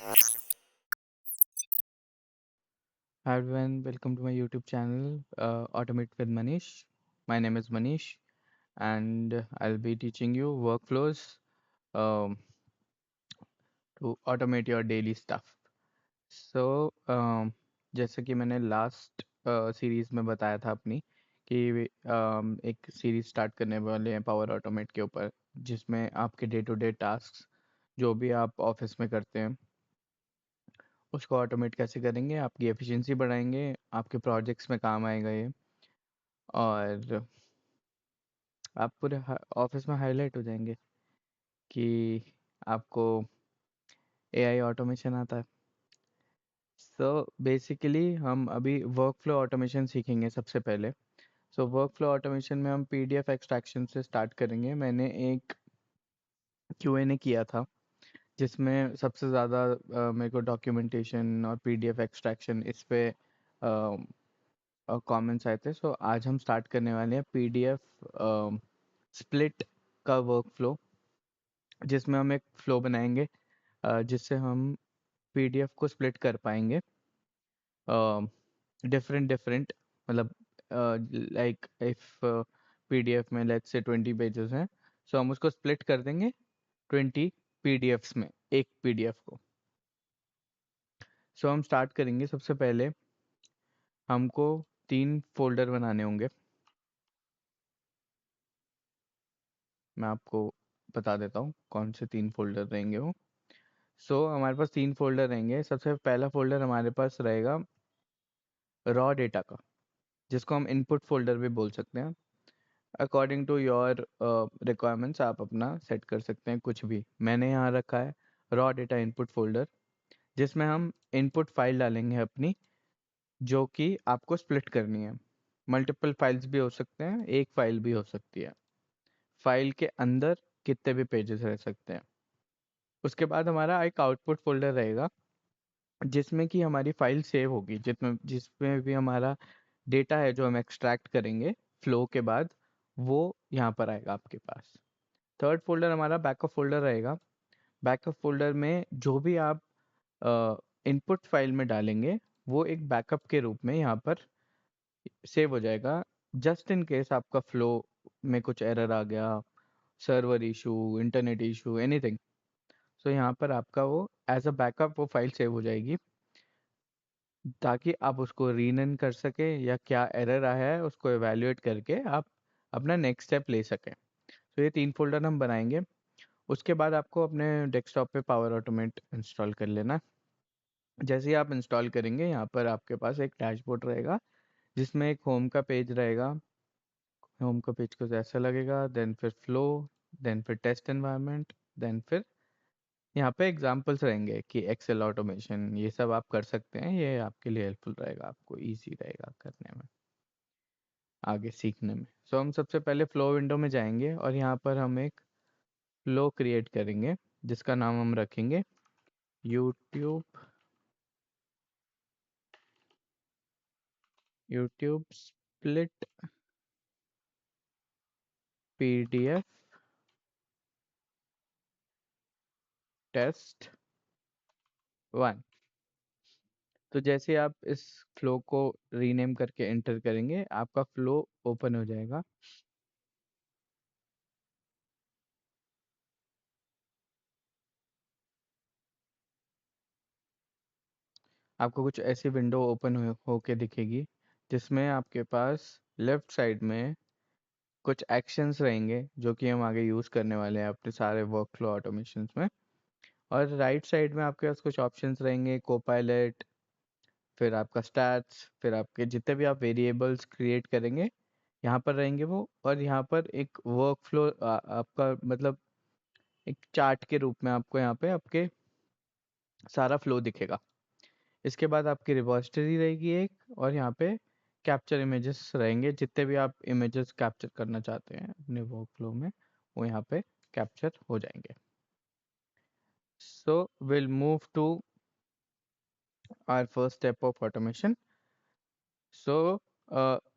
Hi everyone, welcome to my YouTube channel, Automate with Manish. My name is Manish, and I'll be teaching you workflows um, to automate your daily stuff. So, जैसे कि मैंने last series में बताया था अपनी कि एक series start करने वाले हैं पावर ऑटोमेट के ऊपर, जिसमें आपके डे टू डे टास्क जो भी आप ऑफिस में करते हैं उसको ऑटोमेट कैसे करेंगे, आपकी एफिशिएंसी बढ़ाएंगे, आपके प्रोजेक्ट्स में काम आएगा ये। और आप पूरे ऑफिस में हाईलाइट हो जाएंगे कि आपको एआई ऑटोमेशन आता है। सो बेसिकली हम अभी वर्कफ्लो ऑटोमेशन सीखेंगे सबसे पहले। सो वर्कफ्लो ऑटोमेशन में हम पीडीएफ एक्सट्रैक्शन से स्टार्ट करेंगे। मैंने एक क्यूएनए किया था जिसमें सबसे ज़्यादा मेरे को डॉक्यूमेंटेशन और पीडीएफ एक्सट्रैक्शन इस पे कमेंट्स आए थे। सो आज हम स्टार्ट करने वाले हैं पीडीएफ स्प्लिट का वर्कफ्लो, जिसमें हम एक फ्लो बनाएंगे जिससे हम पीडीएफ को स्प्लिट कर पाएंगे डिफरेंट डिफरेंट, मतलब लाइक इफ पीडीएफ में लेट्स से 20 पेजेस हैं, सो हम उसको स्प्लिट कर देंगे 20 पीडीएफ्स में, एक पीडीएफ को। सो हम स्टार्ट करेंगे। सबसे पहले हमको 3 फोल्डर बनाने होंगे। मैं आपको बता देता हूँ कौन से 3 फोल्डर रहेंगे वो। सो हमारे पास 3 फोल्डर रहेंगे। सबसे पहला फोल्डर हमारे पास रहेगा रॉ डेटा का, जिसको हम इनपुट फोल्डर भी बोल सकते हैं। अकॉर्डिंग टू योर रिक्वायरमेंट्स आप अपना सेट कर सकते हैं कुछ भी। मैंने यहाँ रखा है रॉ डेटा इनपुट फोल्डर, जिसमें हम इनपुट फाइल डालेंगे अपनी, जो कि आपको स्प्लिट करनी है। मल्टीपल फाइल्स भी हो सकते हैं, एक फाइल भी हो सकती है। फाइल के अंदर कितने भी पेजेस रह सकते हैं। उसके बाद हमारा एक आउटपुट फोल्डर रहेगा, जिसमें कि हमारी फाइल सेव होगी, जिसमें भी हमारा डेटा है जो हम एक्सट्रैक्ट करेंगे फ्लो के बाद, वो यहाँ पर आएगा आपके पास। थर्ड फोल्डर हमारा बैकअप फोल्डर रहेगा। बैकअप फोल्डर में जो भी आप इनपुट फाइल में डालेंगे वो एक बैकअप के रूप में यहाँ पर सेव हो जाएगा, जस्ट इन केस आपका फ्लो में कुछ एरर आ गया, server issue, internet issue, anything. So यहाँ पर आपका वो एज अ बैकअप वो फाइल सेव हो जाएगी, ताकि आप उसको रीनन कर सके या क्या एरर आया है उसको एवेल्युएट करके आप अपना नेक्स्ट स्टेप ले सकें। तो ये 3 फोल्डर हम बनाएंगे। उसके बाद आपको अपने डेस्कटॉप पे पावर ऑटोमेट इंस्टॉल कर लेना। जैसे ही आप इंस्टॉल करेंगे, यहाँ पर आपके पास एक डैशबोर्ड रहेगा जिसमें एक होम का पेज रहेगा। होम का पेज कुछ ऐसा लगेगा, देन फिर फ्लो, देन फिर टेस्ट एनवायरनमेंट, देन फिर यहाँ पे एग्जांपल्स रहेंगे कि एक्सेल ऑटोमेशन, ये सब आप कर सकते हैं। ये आपके लिए हेल्पफुल रहेगा, आपको इजी रहेगा करने में, आगे सीखने में। सो हम सबसे पहले फ्लो विंडो में जाएंगे और यहाँ पर हम एक फ्लो क्रिएट करेंगे जिसका नाम हम रखेंगे YouTube YouTube split PDF test 1। तो जैसे आप इस फ्लो को रीनेम करके एंटर करेंगे, आपका फ्लो ओपन हो जाएगा। आपको कुछ ऐसी विंडो ओपन होके दिखेगी, जिसमें आपके पास लेफ्ट साइड में कुछ एक्शंस रहेंगे जो कि हम आगे यूज़ करने वाले हैं अपने सारे वर्कफ्लो ऑटोमेशंस में। और राइट साइड में आपके पास कुछ ऑप्शंस रहेंगे, कोपायलट, फिर आपका स्टैट्स, फिर आपके जितने भी आप वेरिएबल्स क्रिएट करेंगे यहाँ पर रहेंगे वो। और यहाँ पर एक वर्कफ्लो आपका मतलब एक चार्ट के रूप में आपको यहाँ पे आपके सारा फ्लो दिखेगा। इसके बाद आपकी रिपॉजिटरी रहेगी एक, और यहाँ पे कैप्चर इमेजेस रहेंगे। जितने भी आप इमेजेस कैप्चर करना चाहते हैं अपने वर्कफ्लो में, वो यहाँ पे कैप्चर हो जाएंगे। So will move to our first step of automation. So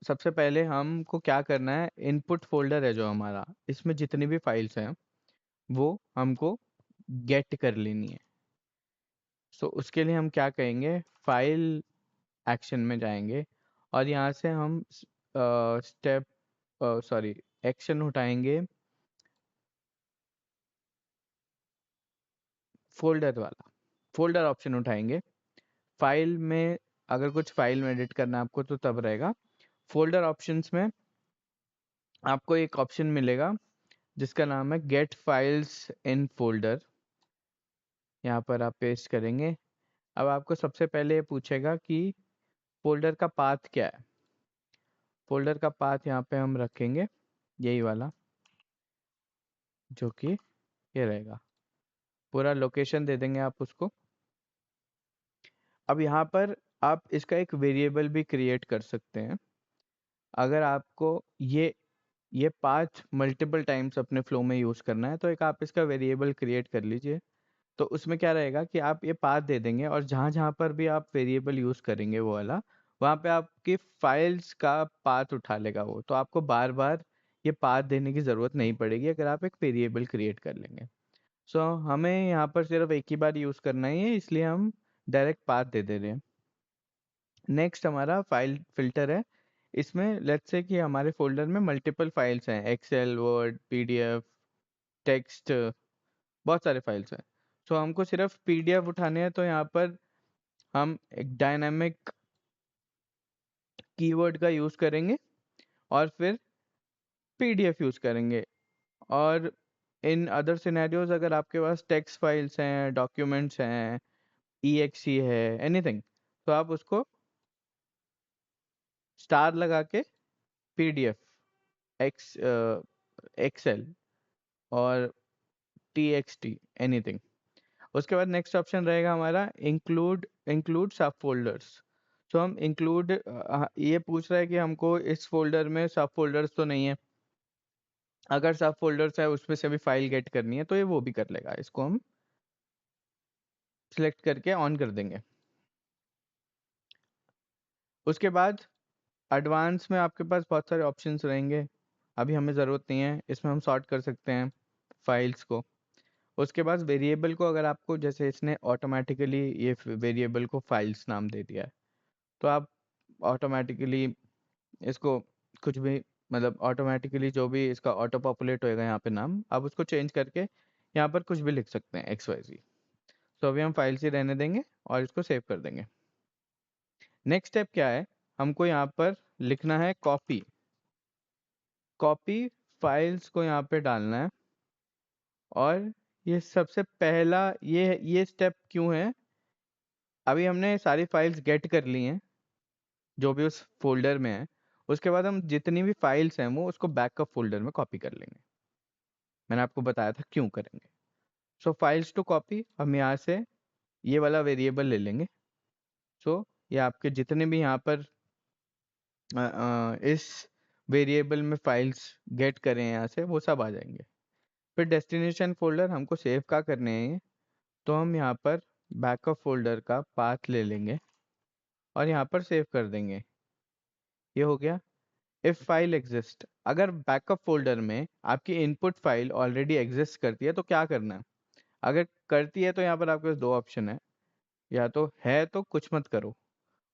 सबसे पहले हमको क्या करना है, इनपुट फोल्डर है जो हमारा, इसमें जितनी भी फाइल्स हैं वो हमको गेट कर लेनी है। सो उसके लिए हम क्या कहेंगे, फाइल एक्शन में जाएंगे और यहाँ से हम स्टेप सॉरी एक्शन उठाएंगे फोल्डर वाला, फोल्डर ऑप्शन उठाएंगे। फाइल में अगर कुछ फाइल में एडिट करना है आपको तो तब रहेगा। फोल्डर ऑप्शंस में आपको एक ऑप्शन मिलेगा जिसका नाम है गेट फाइल्स इन फोल्डर। यहाँ पर आप पेस्ट करेंगे। अब आपको सबसे पहले ये पूछेगा कि फोल्डर का पाथ क्या है। फोल्डर का पाथ यहाँ पे हम रखेंगे यही वाला, जो कि ये रहेगा। पूरा लोकेशन दे देंगे आप उसको। अब यहाँ पर आप इसका एक वेरिएबल भी क्रिएट कर सकते हैं। अगर आपको ये पाथ मल्टीपल टाइम्स अपने फ्लो में यूज करना है तो एक आप इसका वेरिएबल क्रिएट कर लीजिए। तो उसमें क्या रहेगा कि आप ये पाथ दे देंगे और जहाँ जहाँ पर भी आप वेरिएबल यूज करेंगे वो वाला, वहाँ पे आपकी फाइल्स का पाथ उठा लेगा वो। तो आपको बार बार ये पाथ देने की ज़रूरत नहीं पड़ेगी अगर आप एक वेरिएबल क्रिएट कर लेंगे। सो हमें यहाँ पर सिर्फ एक ही बार यूज करना ही है, इसलिए हम डायरेक्ट पाथ दे रहे हैं। नेक्स्ट हमारा फाइल फिल्टर है। इसमें लेट्स से कि हमारे फोल्डर में मल्टीपल फाइल्स हैं, एक्सेल, वर्ड, पीडीएफ, टेक्स्ट, बहुत सारे फाइल्स हैं। सो हमको सिर्फ पीडीएफ उठाने हैं, तो यहाँ पर हम एक डायनामिक कीवर्ड का यूज करेंगे और फिर पीडीएफ यूज करेंगे। और इन अदर सिनेरियोज अगर आपके पास टेक्स्ट फाइल्स हैं, डॉक्यूमेंट्स हैं, ईएक्सी है, एनीथिंग, तो आप उसको स्टार लगा के पीडीएफ, एक्स एक्सेल और टीएक्सटी, एनीथिंग। उसके बाद नेक्स्ट ऑप्शन रहेगा हमारा इंक्लूड सब फोल्डर्स। तो हम इंक्लूड, ये पूछ रहा है कि हमको इस फोल्डर में सब फोल्डर्स तो नहीं है। अगर सब फोल्डर्स है उसमें से भी फाइल गेट करनी है तो ये वो भी कर लेगा। इसको हम सिलेक्ट करके ऑन कर देंगे। उसके बाद एडवांस में आपके पास बहुत सारे ऑप्शंस रहेंगे, अभी हमें ज़रूरत नहीं है। इसमें हम सॉर्ट कर सकते हैं फाइल्स को। उसके बाद वेरिएबल को, अगर आपको जैसे इसने ऑटोमेटिकली ये वेरिएबल को फाइल्स नाम दे दिया है, तो आप ऑटोमेटिकली इसको कुछ भी, मतलब ऑटोमेटिकली जो भी इसका ऑटो पॉपुलेट होएगा यहाँ पे नाम, आप उसको चेंज करके यहाँ पर कुछ भी लिख सकते हैं XYZ। तो अभी हम फाइल्स ही रहने देंगे और इसको सेव कर देंगे। नेक्स्ट स्टेप क्या है, हमको यहाँ पर लिखना है कॉपी। कॉपी फाइल्स को यहाँ पे डालना है। और ये सबसे पहला ये स्टेप क्यों है, अभी हमने सारी फाइल्स गेट कर ली हैं जो भी उस फोल्डर में है। उसके बाद हम जितनी भी फाइल्स हैं वो उसको बैकअप फोल्डर में कॉपी कर लेंगे। मैंने आपको बताया था क्यों करेंगे। सो फाइल्स टू कॉपी, हम यहाँ से ये वाला वेरिएबल ले लेंगे। सो ये आपके जितने भी यहाँ पर इस वेरिएबल में फाइल्स गेट करें यहाँ से, वो सब आ जाएंगे। फिर डेस्टिनेशन फोल्डर हमको सेव का करने हैं, तो हम यहाँ पर बैकअप फोल्डर का पाथ ले लेंगे और यहाँ पर सेव कर देंगे। ये हो गया। इफ फाइल एग्जिस्ट, अगर बैकअप फोल्डर में आपकी इनपुट फाइल ऑलरेडी एग्जिस्ट करती है तो क्या करना है। अगर करती है तो यहाँ पर आपके पास दो ऑप्शन है, या तो है तो कुछ मत करो,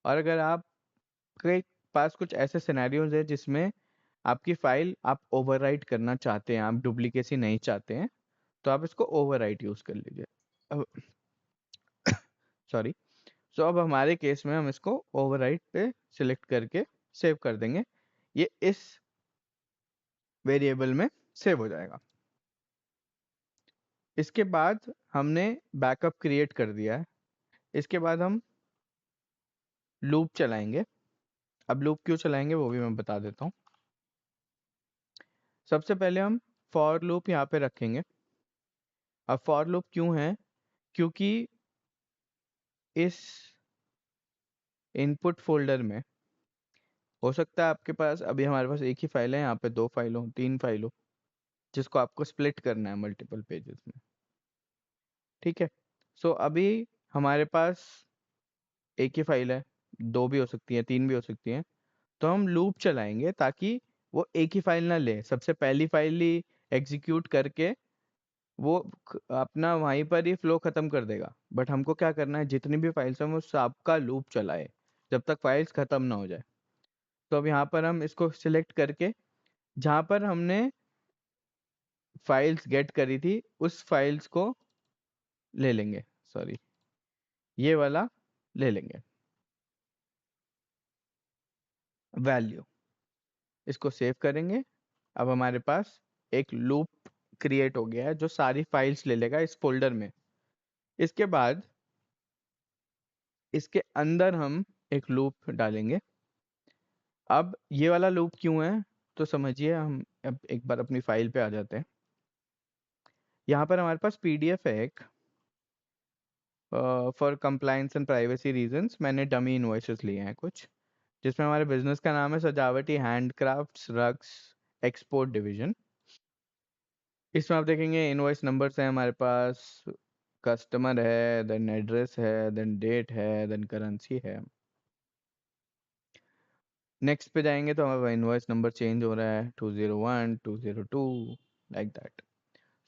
और अगर आपके पास कुछ ऐसे सिनेरियोज है जिसमें आपकी फाइल आप ओवरराइट करना चाहते हैं, आप डुप्लीकेसी नहीं चाहते हैं, तो आप इसको ओवरराइट यूज कर लीजिए। अब सॉरी। सो अब हमारे केस में हम इसको ओवरराइट पे सिलेक्ट करके सेव कर देंगे। ये इस वेरिएबल में सेव हो जाएगा। इसके बाद हमने बैकअप क्रिएट कर दिया है। इसके बाद हम लूप चलाएंगे। अब लूप क्यों चलाएंगे वो भी मैं बता देता हूँ। सबसे पहले हम फॉर लूप यहाँ पे रखेंगे। अब फॉर लूप क्यों है, क्योंकि इस इनपुट फोल्डर में हो सकता है आपके पास, अभी हमारे पास एक ही फाइल है, यहाँ पे दो फाइल हो, तीन फाइल हो, जिसको आपको स्प्लिट करना है मल्टीपल पेजेस में। ठीक है। सो अभी हमारे पास एक ही फाइल है, दो भी हो सकती है, तीन भी हो सकती है। तो हम लूप चलाएंगे ताकि वो एक ही फाइल ना ले, सबसे पहली फाइल ही एग्जीक्यूट करके वो अपना वहीं पर ही फ्लो खत्म कर देगा। बट हमको क्या करना है, जितनी भी फाइल्स हैं वो सबका लूप चलाए जब तक फाइल्स खत्म ना हो जाए। तो अब यहाँ पर हम इसको सिलेक्ट करके जहाँ पर हमने फाइल्स गेट करी थी उस फाइल्स को ले लेंगे, सॉरी ये वाला ले लेंगे वैल्यू, इसको सेव करेंगे। अब हमारे पास एक लूप क्रिएट हो गया है जो सारी फाइल्स ले लेगा इस फोल्डर में। इसके बाद इसके अंदर हम एक लूप डालेंगे। अब ये वाला लूप क्यों है तो समझिए, हम अब एक बार अपनी फाइल पे आ जाते हैं। यहाँ पर हमारे पास पीडीएफ है एक, for compliance and privacy reasons मैंने डमी इनवॉइसेस लिए हैं कुछ, जिसमें हमारे बिजनेस का नाम है सजावटी हैंडक्राफ्ट्स रग्स एक्सपोर्ट डिवीजन। इसमें आप देखेंगे इनवॉइस नंबर्स हैं हमारे पास, कस्टमर है, देन एड्रेस है, देन डेट है, देन करेंसी है। नेक्स्ट पे जाएंगे तो हमारा इनवॉइस नंबर चेंज हो रहा है 201 202 लाइक दैट।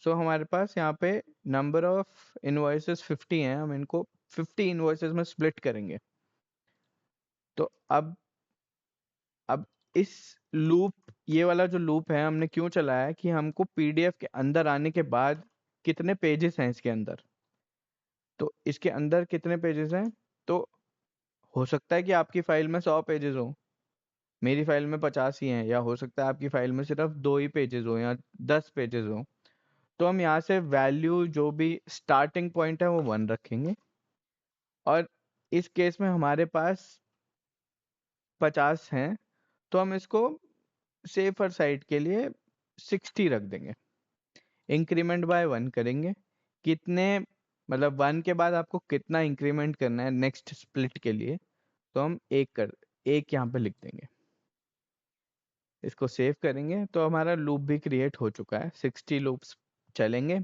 सो हमारे पास यहाँ पे नंबर ऑफ इनवॉइसेस 50 हैं, हम इनको 50 इनवॉइसेस में स्प्लिट करेंगे। तो अब इस लूप, ये वाला जो लूप है हमने क्यों चलाया है कि हमको पीडीएफ के अंदर आने के बाद कितने पेजेस हैं इसके अंदर। तो इसके अंदर कितने पेजेस हैं, तो हो सकता है कि आपकी फाइल में 100 पेजेस हो, मेरी फाइल में 50 ही हैं, या हो सकता है आपकी फाइल में सिर्फ 2 ही पेजेस हो या 10 पेजेस हो। तो हम यहाँ से वैल्यू जो भी स्टार्टिंग पॉइंट है वो 1 रखेंगे, और इस केस में हमारे पास 50 हैं तो हम इसको सेफर साइड के लिए 60 रख देंगे। इंक्रीमेंट बाय 1 करेंगे, कितने मतलब 1 के बाद आपको कितना इंक्रीमेंट करना है नेक्स्ट स्प्लिट के लिए, तो हम एक यहाँ पे लिख देंगे। इसको सेव करेंगे तो हमारा लूप भी क्रिएट हो चुका है। 60 लूप्स चलेंगे,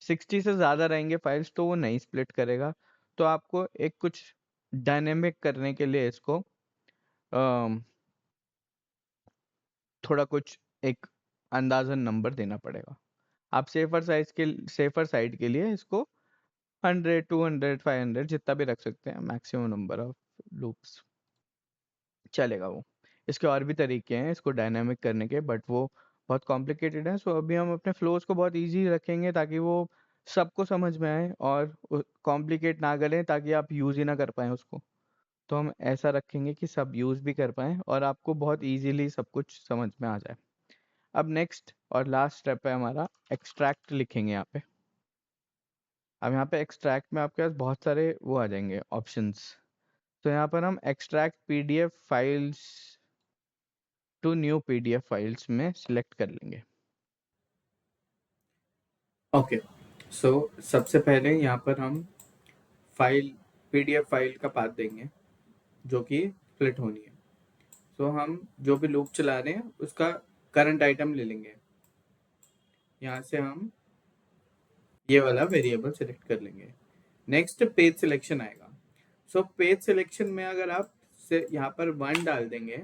60 से ज़्यादा रहेंगे फाइल्स तो वो नहीं स्प्लिट करेगा। तो आपको एक कुछ डायनेमिक करने के लिए इसको अम, थोड़ा कुछ एक अंदाजन नंबर देना पड़ेगा। आप सेफर साइड के लिए इसको 100 200 500 जितना भी रख सकते हैं, मैक्सिमम नंबर ऑफ लूप्स चलेगा वो। इसके और भी तरीके हैं इसको डायनामिक करने के, बट वो बहुत कॉम्प्लिकेटेड है। सो अभी हम अपने फ्लोज को बहुत इजी रखेंगे ताकि वो सबको समझ में आए, और कॉम्प्लिकेट ना करें ताकि आप यूज़ ही ना कर पाएँ उसको। तो हम ऐसा रखेंगे कि सब यूज़ भी कर पाएँ और आपको बहुत इजीली सब कुछ समझ में आ जाए। अब नेक्स्ट और लास्ट स्टेप है हमारा एक्सट्रैक्ट, लिखेंगे यहाँ पे। अब यहाँ पे एक्सट्रैक्ट में आपके पास बहुत सारे वो आ जाएंगे ऑप्शंस। तो यहाँ पर हम extract PDF files to new PDF files में सिलेक्ट कर लेंगे। ओके, सो सबसे पहले यहाँ पर हम फाइल पीडीएफ फाइल का पाथ देंगे जो कि स्प्लिट होनी है। सो हम जो भी लूप चला रहे हैं उसका करंट आइटम ले लेंगे। यहाँ से हम ये वाला वेरिएबल सेलेक्ट कर लेंगे। नेक्स्ट पेज सिलेक्शन आएगा। सो पेज सिलेक्शन में अगर आप से यहाँ पर 1 डाल देंगे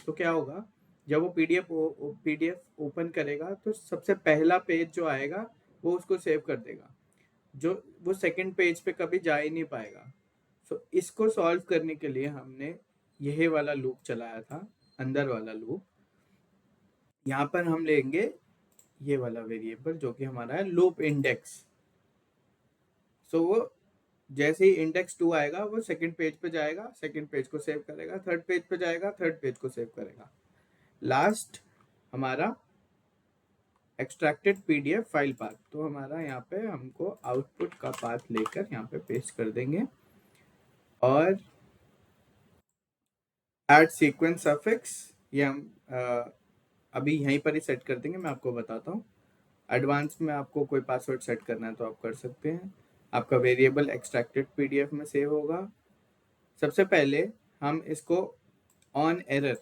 तो क्या होगा, जब वो पीडीएफ ओपन करेगा तो सबसे पहला पेज जो आएगा वो उसको सेव कर देगा, जो वो सेकंड पेज पे कभी जा ही नहीं पाएगा। सो इसको सॉल्व करने के लिए हमने यही वाला लूप चलाया था, अंदर वाला लूप। यहाँ पर हम लेंगे ये वाला वेरिएबल जो कि हमारा है लूप इंडेक्स। सो वो जैसे ही इंडेक्स 2 आएगा वो सेकंड पेज पे जाएगा, सेकंड पेज को सेव करेगा, थर्ड पेज पे जाएगा, थर्ड पेज को सेव करेगा। लास्ट हमारा एक्सट्रैक्टेड पीडीएफ फाइल पाथ, तो हमारा यहाँ पे हमको आउटपुट का पाथ लेकर यहाँ पे पेस्ट कर देंगे। और ऐड सीक्वेंस सफिक्स ये हम अभी यहीं पर ही सेट कर देंगे, मैं आपको बताता हूँ। एडवांस में आपको कोई पासवर्ड सेट करना है तो आप कर सकते हैं। आपका वेरिएबल एक्सट्रैक्टेड पीडीएफ में सेव होगा। सबसे पहले हम इसको on error,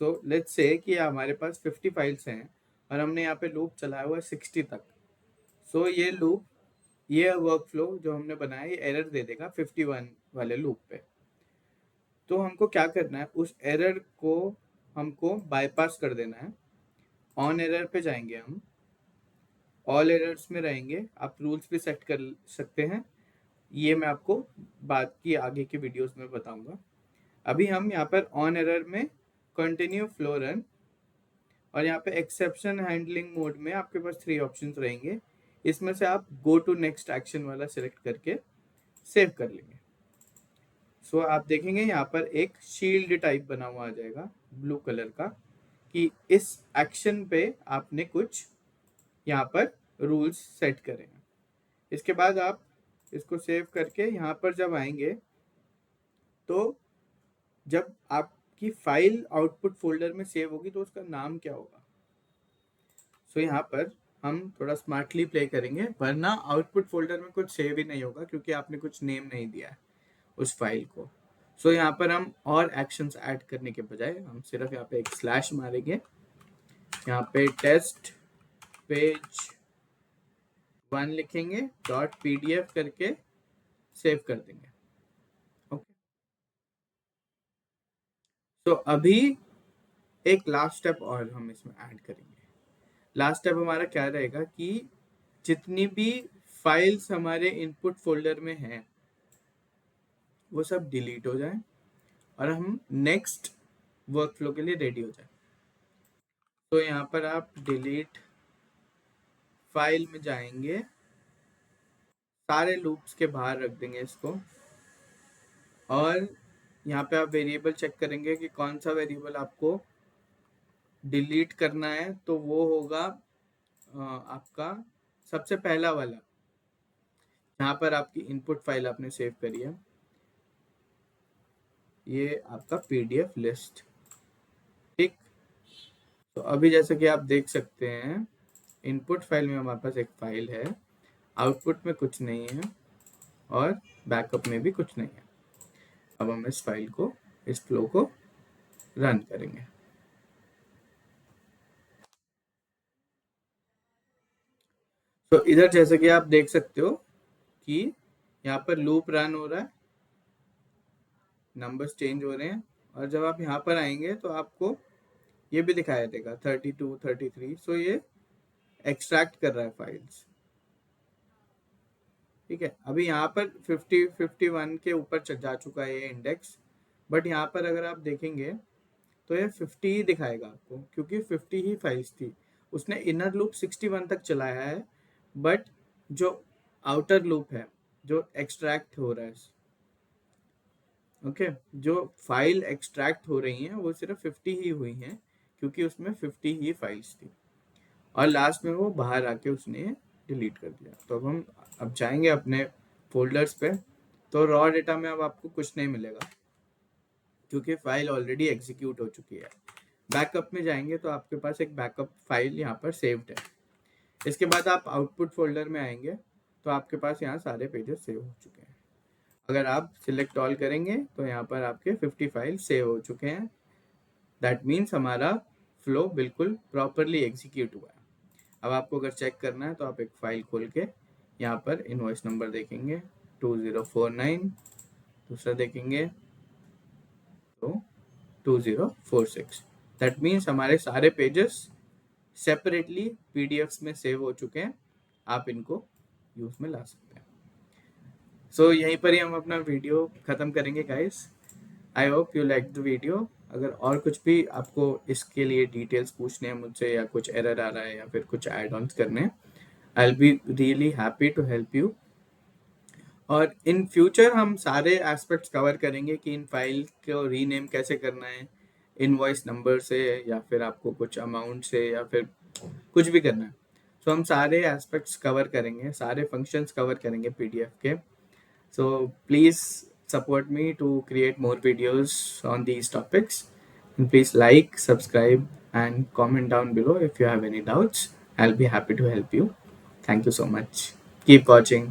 so let's say कि हमारे पास 50 फाइल्स हैं और हमने यहाँ पे लूप चलाया हुआ है 60 तक। सो ये लूप, ये वर्क फ्लो जो हमने बनाया ये एरर दे देगा 51 वाले लूप पे। तो हमको क्या करना है, उस एरर को हमको बाईपास कर देना है। ऑन एरर पे जाएंगे हम, ऑल एरर्स में रहेंगे, आप रूल्स भी सेट कर सकते हैं। ये मैं आपको बाद की आगे की वीडियोस में बताऊंगा। अभी हम यहाँ पर ऑन एरर में कंटिन्यू फ्लो रन, और यहाँ पे एक्सेप्शन हैंडलिंग मोड में आपके पास 3 ऑप्शंस रहेंगे। इसमें से आप गो टू नेक्स्ट एक्शन वाला सिलेक्ट करके सेव कर लेंगे। सो आप देखेंगे यहाँ पर एक शील्ड टाइप बना हुआ आ जाएगा ब्लू कलर का, कि इस एक्शन पे आपने कुछ यहाँ पर रूल्स सेट करे हैं। इसके बाद आप इसको सेव करके यहाँ पर जब आएंगे, तो जब आपकी फाइल आउटपुट फोल्डर में सेव होगी तो उसका नाम क्या होगा। सो यहाँ पर हम थोड़ा स्मार्टली प्ले करेंगे, वरना आउटपुट फोल्डर में कुछ सेव ही नहीं होगा क्योंकि आपने कुछ नेम नहीं दिया है उस फाइल को। सो यहाँ पर हम और एक्शंस ऐड करने के बजाय हम सिर्फ यहाँ पे एक स्लैश मारेंगे, यहाँ पे टेस्ट पेज 1 लिखेंगे, .pdf करके सेव कर देंगे। ओके, तो अभी एक लास्ट स्टेप और हम इसमें ऐड करेंगे। लास्ट स्टेप हमारा क्या रहेगा कि जितनी भी फाइल्स हमारे इनपुट फोल्डर में हैं वो सब डिलीट हो जाए और हम नेक्स्ट वर्कफ्लो के लिए रेडी हो जाए। तो यहाँ पर आप डिलीट फाइल में जाएंगे, सारे लूप्स के बाहर रख देंगे इसको, और यहाँ पे आप वेरिएबल चेक करेंगे कि कौन सा वेरिएबल आपको डिलीट करना है। तो वो होगा आपका सबसे पहला वाला, यहाँ पर आपकी इनपुट फाइल आपने सेव करी है, ये आपका पीडीएफ लिस्ट। ठीक, तो अभी जैसे कि आप देख सकते हैं इनपुट फाइल में हमारे पास एक फाइल है, आउटपुट में कुछ नहीं है और बैकअप में भी कुछ नहीं है। अब हम इस फाइल को, इस फ्लो को रन करेंगे। तो इधर जैसे कि आप देख सकते हो कि यहाँ पर लूप रन हो रहा है, नंबर्स चेंज हो रहे हैं, और जब आप यहाँ पर आएंगे तो आपको ये भी दिखाया देगा 32, 33। सो ये एक्सट्रैक्ट कर रहा है फाइल्स। ठीक है, अभी यहाँ पर 50, 51 के ऊपर जा चुका है ये इंडेक्स, बट यहाँ पर अगर आप देखेंगे तो ये 50 ही दिखाएगा आपको, क्योंकि 50 ही फाइल्स थी। उसने इनर लूप 61 तक चलाया है, बट जो आउटर लूप है जो एक्सट्रैक्ट हो रहा है, ओके, जो फाइल एक्सट्रैक्ट हो रही हैं वो सिर्फ 50 ही हुई हैं, क्योंकि उसमें 50 ही फाइल्स थी, और लास्ट में वो बाहर आके उसने डिलीट कर दिया। तो अब जाएंगे अपने फोल्डर्स पे, तो रॉ डेटा में अब आपको कुछ नहीं मिलेगा क्योंकि फाइल ऑलरेडी एग्जीक्यूट हो चुकी है। बैकअप में जाएंगे तो आपके पास एक बैकअप फाइल यहाँ पर सेव्ड है। इसके बाद आप आउटपुट फोल्डर में आएंगे तो आपके पास यहाँ सारे पेजेस सेव हो चुके हैं। अगर आप सिलेक्ट ऑल करेंगे तो यहाँ पर आपके 50 फाइल सेव हो चुके हैं। दैट मीन्स हमारा फ्लो बिल्कुल प्रॉपरली एग्जीक्यूट हुआ है। अब आपको अगर चेक करना है तो आप एक फाइल खोल के यहाँ पर इनवॉइस नंबर देखेंगे 2049, दूसरा देखेंगे तो 2046। दैट मीन्स हमारे सारे पेजेस सेपरेटली पीडीएफ्स में सेव हो चुके हैं, आप इनको यूज में ला सकते हैं। सो यहीं पर ही हम अपना वीडियो ख़त्म करेंगे guys. I hope you like the video. अगर और कुछ भी आपको इसके लिए डिटेल्स पूछने हैं मुझसे, या कुछ एरर आ रहा है या फिर कुछ एड ऑन्स करने हैं, I will be really happy to help you. और इन फ्यूचर हम सारे एस्पेक्ट्स कवर करेंगे कि इन फाइल को रीनेम कैसे करना है, इनवॉइस नंबर से, या फिर आपको कुछ अमाउंट से, या फिर कुछ भी करना है। तो हम सारे एस्पेक्ट्स कवर करेंगे, सारे फंक्शंस कवर करेंगे पीडीएफ के। So please support me to create more videos on these topics. And please like, subscribe, and comment down below if you have any doubts. I'll be happy to help you. Thank you so much. Keep watching.